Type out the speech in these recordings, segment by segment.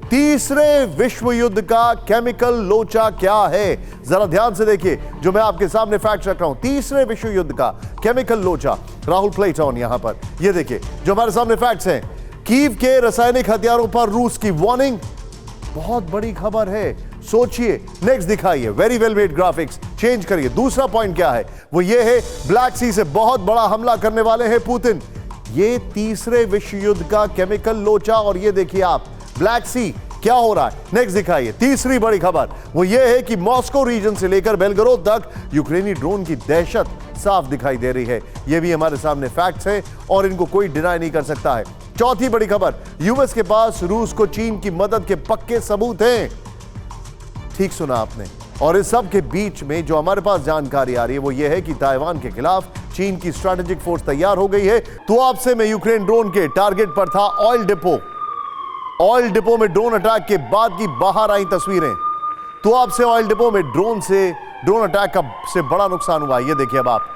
तीसरे विश्व युद्ध का केमिकल लोचा क्या है? जरा ध्यान से देखिए जो मैं आपके सामने फैक्ट रख रहा हूं। तीसरे विश्व युद्ध का केमिकल लोचा, राहुल प्लेटन यहां पर, ये देखिए जो हमारे सामने फैक्ट्स हैं। कीव के रासायनिक हथियारों पर रूस की वार्निंग, बहुत बड़ी खबर है, सोचिए। नेक्स्ट दिखाइए, very well made graphics, change करिए। दूसरा पॉइंट क्या है? वो ये है ब्लैक सी से बहुत बड़ा हमला करने वाले हैं पुतिन। ये तीसरे विश्व युद्ध का केमिकल लोचा, और ये देखिए आप ब्लैक सी क्या हो रहा है। नेक्स्ट दिखाइए। तीसरी बड़ी खबर वो ये है कि मॉस्को रीजन से लेकर बेलगरोद तक यूक्रेनी ड्रोन की दहशत साफ दिखाई दे रही है। ये भी हमारे सामने फैक्ट्स हैं और इनको कोई डिनाई नहीं कर सकता है। चौथी बड़ी खबर, यूएस के पास रूस को चीन की मदद के पक्के सबूत हैं। ठीक सुना आपने। और इस सब के बीच में जो हमारे पास जानकारी आ रही है वो ये है कि ताइवान के खिलाफ चीन की स्ट्रैटेजिक फोर्स तैयार हो गई है। तो आपसे में यूक्रेन ड्रोन के टारगेट पर था ऑयल डिपो। ऑयल डिपो में ड्रोन अटैक के बाद की बाहर आई तस्वीरें। तो आपसे ऑयल डिपो में ड्रोन अटैक का से बड़ा नुकसान हुआ, ये देखिए अब आप।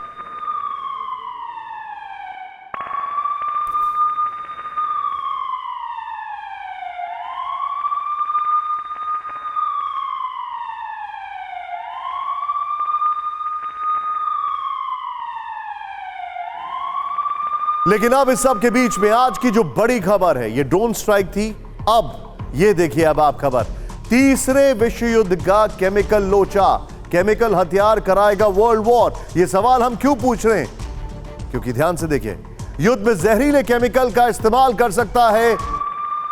लेकिन अब इस सब के बीच में आज की जो बड़ी खबर है, ये ड्रोन स्ट्राइक थी। अब ये देखिए अब आप खबर, तीसरे विश्व युद्ध का केमिकल लोचा, केमिकल हथियार कराएगा वर्ल्ड वॉर। ये सवाल हम क्यों पूछ रहे हैं? क्योंकि ध्यान से देखिए, युद्ध में जहरीले केमिकल का इस्तेमाल कर सकता है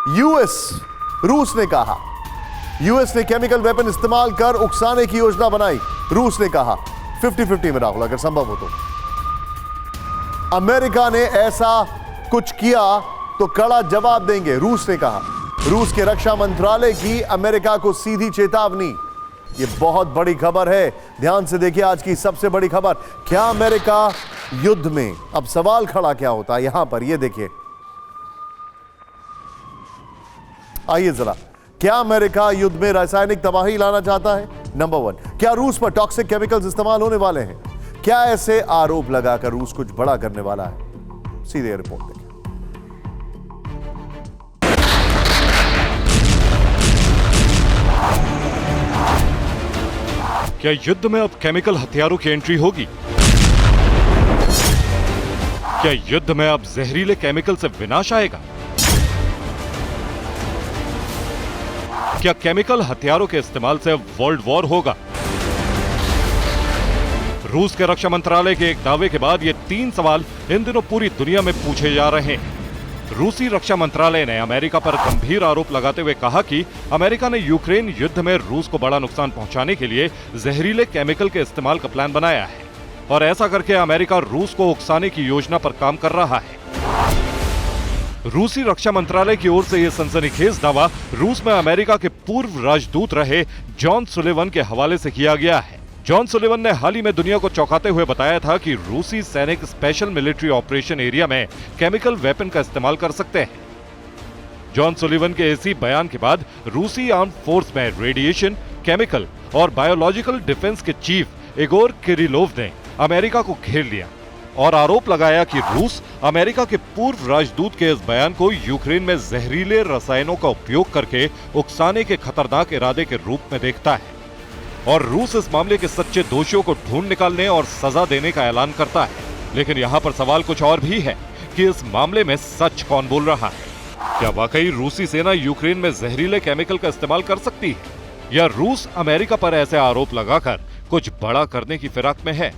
यूएस। रूस ने कहा, यूएस ने केमिकल वेपन इस्तेमाल कर उकसाने की योजना बनाई। रूस ने कहा 50-50 में राहुल, अगर संभव हो तो। अमेरिका ने ऐसा कुछ किया तो कड़ा जवाब देंगे, रूस ने कहा। रूस के रक्षा मंत्रालय की अमेरिका को सीधी चेतावनी। यह बहुत बड़ी खबर है, ध्यान से देखिए आज की सबसे बड़ी खबर। क्या अमेरिका युद्ध में, अब सवाल खड़ा क्या होता है यहां पर, यह देखिए, आइए जरा, क्या अमेरिका युद्ध में रासायनिक तबाही लाना चाहता है? नंबर 1, क्या रूस पर टॉक्सिक केमिकल्स इस्तेमाल होने वाले हैं? क्या ऐसे आरोप लगाकर रूस कुछ बड़ा करने वाला है? सीधे रिपोर्ट देखें। क्या युद्ध में अब केमिकल हथियारों की एंट्री होगी? क्या युद्ध में अब जहरीले केमिकल से विनाश आएगा? क्या केमिकल हथियारों के इस्तेमाल से अब वर्ल्ड वॉर होगा? रूस के रक्षा मंत्रालय के एक दावे के बाद ये 3 सवाल इन दिनों पूरी दुनिया में पूछे जा रहे हैं। रूसी रक्षा मंत्रालय ने अमेरिका पर गंभीर आरोप लगाते हुए कहा कि अमेरिका ने यूक्रेन युद्ध में रूस को बड़ा नुकसान पहुंचाने के लिए जहरीले केमिकल के इस्तेमाल का प्लान बनाया है, और ऐसा करके अमेरिका रूस को उकसाने की योजना पर काम कर रहा है। रूसी रक्षा मंत्रालय की ओर से यह सनसनीखेज दावा रूस में अमेरिका के पूर्व राजदूत रहे जॉन सुलिवन के हवाले से किया गया है। जॉन सुलिवन ने हाल ही में दुनिया को चौंकाते हुए बताया था कि रूसी सैनिक स्पेशल मिलिट्री ऑपरेशन एरिया में केमिकल वेपन का इस्तेमाल कर सकते हैं। जॉन सुलिवन के इसी बयान के बाद रूसी आर्म्ड फोर्स में रेडिएशन, केमिकल और बायोलॉजिकल डिफेंस के चीफ इगोर किरिलोव ने अमेरिका को घेर लिया और आरोप लगाया कि रूस अमेरिका के पूर्व राजदूत के इस बयान को यूक्रेन में जहरीले रसायनों का उपयोग करके उकसाने के खतरनाक इरादे के रूप में देखता है, और रूस इस मामले के सच्चे दोषियों को ढूंढ निकालने और सजा देने का ऐलान करता है। लेकिन यहाँ पर सवाल कुछ और भी है कि इस मामले में सच कौन बोल रहा है? क्या वाकई रूसी सेना यूक्रेन में जहरीले केमिकल का इस्तेमाल कर सकती है, या रूस अमेरिका पर ऐसे आरोप लगाकर कुछ बड़ा करने की फिराक में है?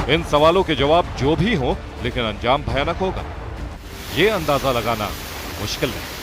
इन सवालों के जवाब जो भी हो, लेकिन अंजाम भयानक होगा, ये अंदाजा लगाना मुश्किल है।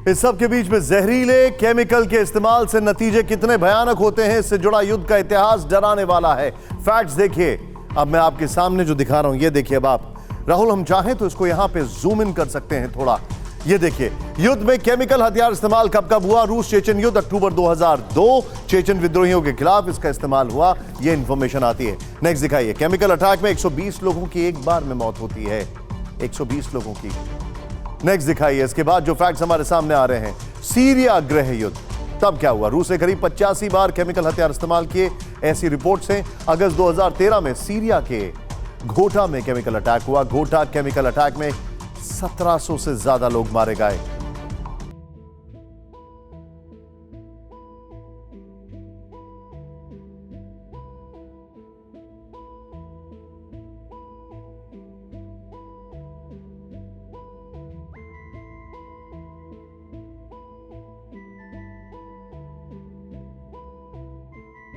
इस सब के बीच में जहरीले केमिकल के इस्तेमाल से नतीजे कितने भयानक होते हैं, इससे जुड़ा युद्ध का इतिहास डराने वाला है। फैक्ट्स देखिए, अब मैं आपके सामने जो दिखा रहा हूं ये देखिए। अब आप राहुल, हम चाहें तो इसको यहां पे जूम इन कर सकते हैं थोड़ा। ये देखिए, युद्ध में केमिकल हथियार इस्तेमाल कब कब हुआ? रूस चेचन युद्ध अक्टूबर 2002, चेचन विद्रोहियों के खिलाफ इसका इस्तेमाल हुआ, ये इंफॉर्मेशन आती है। नेक्स्ट दिखाइए, केमिकल अटैक में 120 लोगों की एक बार में मौत होती है, 120 लोगों की। नेक्स्ट दिखाइए, इसके बाद जो फैक्ट्स हमारे सामने आ रहे हैं, सीरिया गृह युद्ध, तब क्या हुआ? रूस ने करीब 85 बार केमिकल हथियार इस्तेमाल किए, ऐसी रिपोर्ट्स हैं। अगस्त 2013 में सीरिया के घोटा में केमिकल अटैक हुआ। घोटा केमिकल अटैक में 1700 से ज्यादा लोग मारे गए।